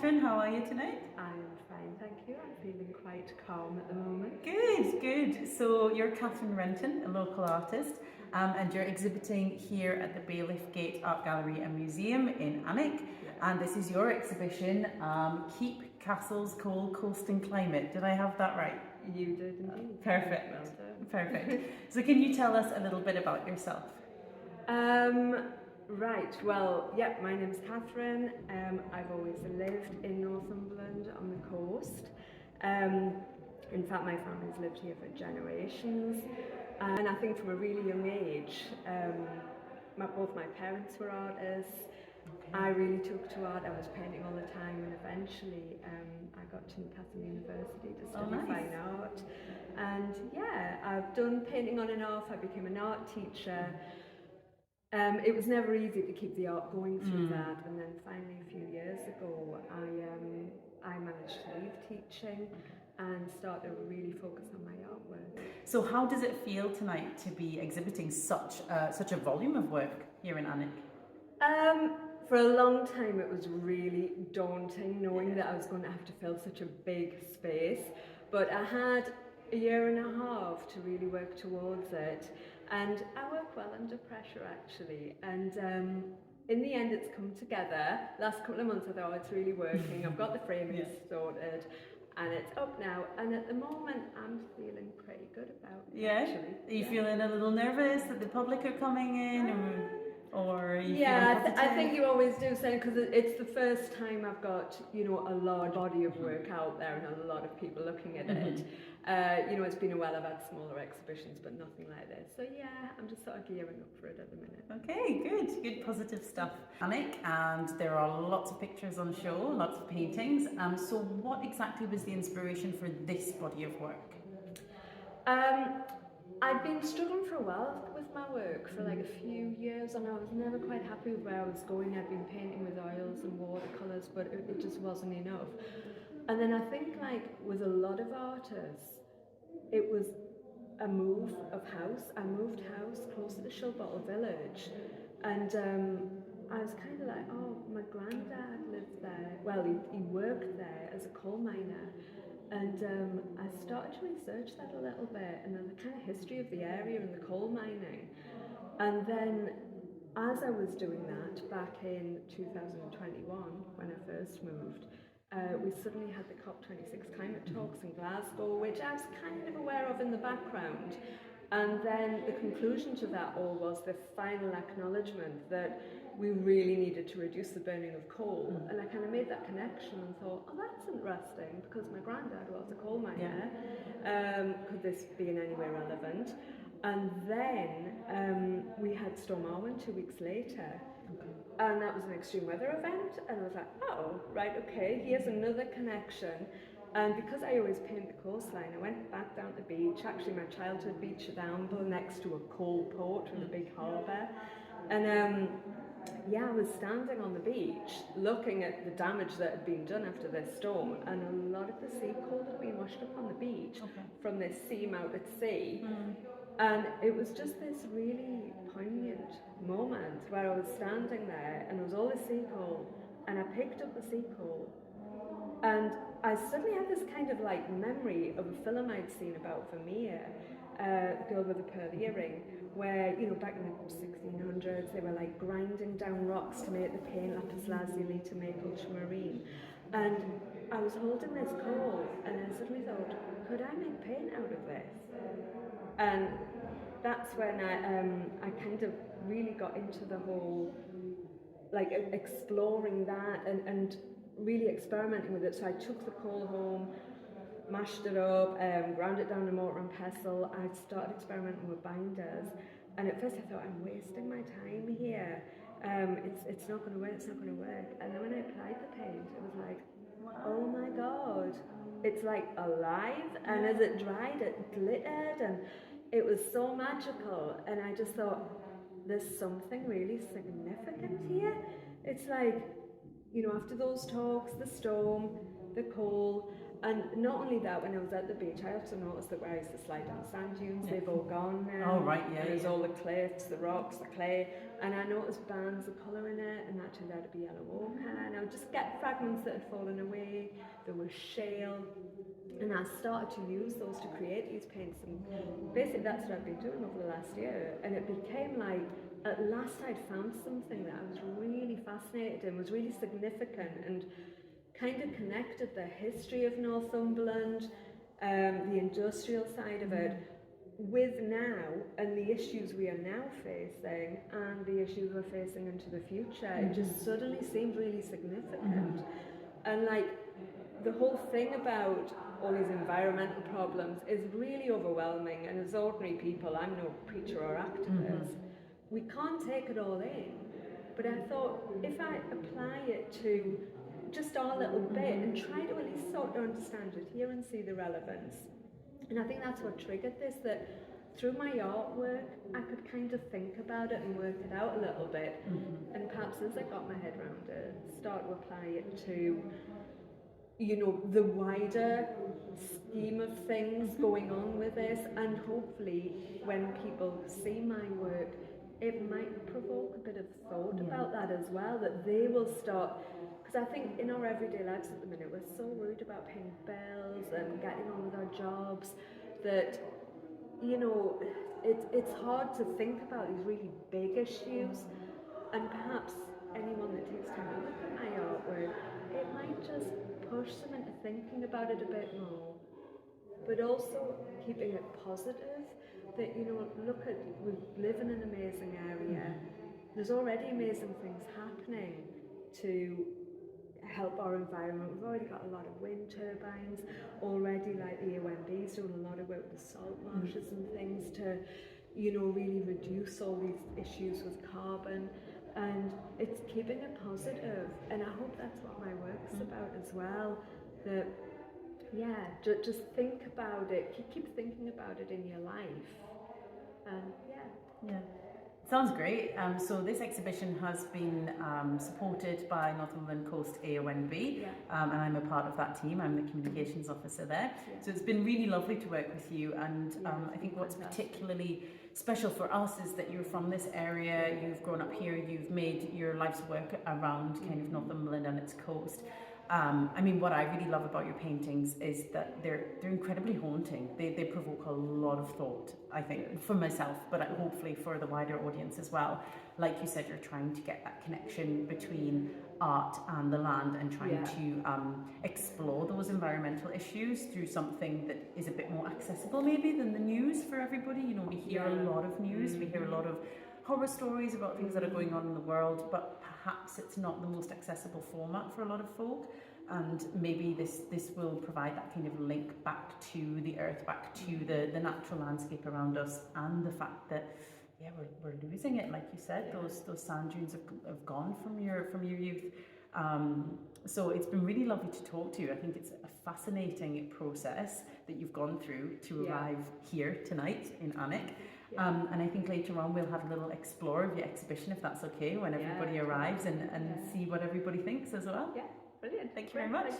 Catherine, how are you tonight? I'm fine, thank you. I'm feeling quite calm at the moment. Good, good. So you're Katherine Renton, a local artist, and you're exhibiting here at the Bailiffgate Art Gallery and Museum in Alnwick. And this is your exhibition, Keep Castles Cold, Coast and Climate. Did I have that right? You did indeed. Perfect. Well done. Perfect. So can you tell us a little bit about yourself? Right, well, yeah, my name's Katherine. I've always lived in Northumberland on the coast. In fact, my family's lived here for generations. And I think from a really young age, both my parents were artists. I really took to art. I was painting all the time, and eventually I got to Newcastle University to study fine art. And yeah, I've done painting on and off. I became an art teacher. It was never easy to keep the art going through that, and then finally a few years ago I managed to leave teaching and start to really focus on my artwork. So how does it feel tonight to be exhibiting such a volume of work here in Alnwick? For a long time it was really daunting knowing that I was going to have to fill such a big space, but I had a year and a half to really work towards it, and I work well under pressure actually, and in the end it's come together. Last couple of months I thought, it's really working, I've got the framing sorted, and it's up now, and at the moment I'm feeling pretty good about it. Actually. Are you feeling a little nervous that the public are coming in, or are you I think you always do, because it's the first time I've got, a large body of work out there and a lot of people looking at it. It's been a while, I've had smaller exhibitions, but nothing like this. So yeah, I'm just sort of gearing up for it at the minute. Okay, good positive stuff. Alnwick, and there are lots of pictures on show, lots of paintings. So what exactly was the inspiration for this body of work? I'd been struggling for a while with my work for like a few years, and I was never quite happy with where I was going. I'd been painting with oils and watercolours, but it just wasn't enough. And then I think, like with a lot of artists, it was a move of house. I moved house closer to Shilbottle Village, and I was kind of like, oh, my granddad lived there. Well, he worked there as a coal miner. And I started to research that a little bit, and then the kind of history of the area and the coal mining. And then as I was doing that back in 2021, when I first moved, we suddenly had the COP26 climate talks in Glasgow, which I was kind of aware of in the background. And then the conclusion to that all was the final acknowledgement that we really needed to reduce the burning of coal. And I kind of made that connection and thought, oh, that's interesting, because my granddad was a coal miner. Could this be in any way relevant? And then we had Storm Arwen 2 weeks later. And that was an extreme weather event. And I was like, oh, right, okay, here's another connection. And because I always paint the coastline, I went back down to the beach, actually my childhood beach at Alnwick, next to a coal port with a big harbour. And I was standing on the beach looking at the damage that had been done after this storm, and a lot of the sea coal had been washed up on the beach from this seam-out at sea. And it was just this really poignant moment where I was standing there and there was all the sea coal, and I picked up the sea coal, and I suddenly had this kind of like memory of a film I'd seen about Vermeer, The Girl with the Pearl Earring, where, back in the 1600s, they were like grinding down rocks to make the paint lapis lazuli to make ultramarine. And I was holding this coal, and I suddenly thought, could I make paint out of this? And that's when I kind of really got into the whole, like, exploring that and really experimenting with it. So I took the coal home, mashed it up, ground it down to mortar and pestle. I started experimenting with binders, and at first I thought, I'm wasting my time here. It's not going to work, it's not going to work. And then when I applied the paint, it was like, oh my god, it's like alive. And as it dried, it glittered, and it was so magical. And I just thought, there's something really significant here. It's like, after those talks, the storm, the coal. And not only that, when I was at the beach, I also noticed that where I used to slide down sand dunes, they've all gone now. Oh, right, yeah. And there's all the cliffs, the rocks, the clay. And I noticed bands of colour in it, and that turned out to be yellow ochre. And I would just get fragments that had fallen away. There was shale. And I started to use those to create these paints. And basically that's what I've been doing over the last year. And it became like, at last I'd found something that I was really fascinated in, was really significant, and kind of connected the history of Northumberland, the industrial side of it, with now and the issues we are now facing and the issues we're facing into the future. It just suddenly seemed really significant. And like the whole thing about all these environmental problems is really overwhelming, and as ordinary people, I'm no preacher or activist, we can't take it all in. But I thought, if I apply it to just our little bit and try to at least sort of understand it here and see the relevance. And I think that's what triggered this, that through my artwork I could kind of think about it and work it out a little bit, and perhaps as I got my head around it, start to apply it to, you know, the wider scheme of things going on with this. And hopefully when people see my work, it might provoke a bit of thought about that as well, that they will start. Because I think in our everyday lives at the minute, we're so worried about paying bills and getting on with our jobs that, you know, it's hard to think about these really big issues. And perhaps anyone that takes time to look at my artwork, it might just push them into thinking about it a bit more. But also keeping it positive, that, you know, look at, we live in an amazing area. There's already amazing things happening to help our environment. We've already got a lot of wind turbines already, like the NCAONB's doing a lot of work with salt marshes and things to, you know, really reduce all these issues with carbon. And it's keeping it positive, and I hope that's what my work's about as well. That, yeah, just think about it, keep thinking about it in your life, and yeah. Sounds great. So this exhibition has been supported by Northumberland Coast AONB, and I'm a part of that team. I'm the Communications Officer there. So it's been really lovely to work with you, and I think what's particularly special for us is that you're from this area, you've grown up here, you've made your life's work around kind of Northumberland and its coast. I mean, what I really love about your paintings is that they're incredibly haunting. They provoke a lot of thought, I think, for myself, but hopefully for the wider audience as well. Like you said, you're trying to get that connection between art and the land, and trying to explore those environmental issues through something that is a bit more accessible maybe than the news for everybody. You know, we hear a lot of news, we hear a lot of horror stories about things that are going on in the world, but perhaps it's not the most accessible format for a lot of folk. And maybe this will provide that kind of link back to the earth, back to the natural landscape around us, and the fact that we're losing it, like you said. Those sand dunes have gone from your youth. So it's been really lovely to talk to you. I think it's a fascinating process that you've gone through to arrive here tonight in Alnwick. And I think later on we'll have a little explore of your exhibition, if that's okay, when everybody arrives, and see what everybody thinks as well. Yeah, brilliant. Thank you very much.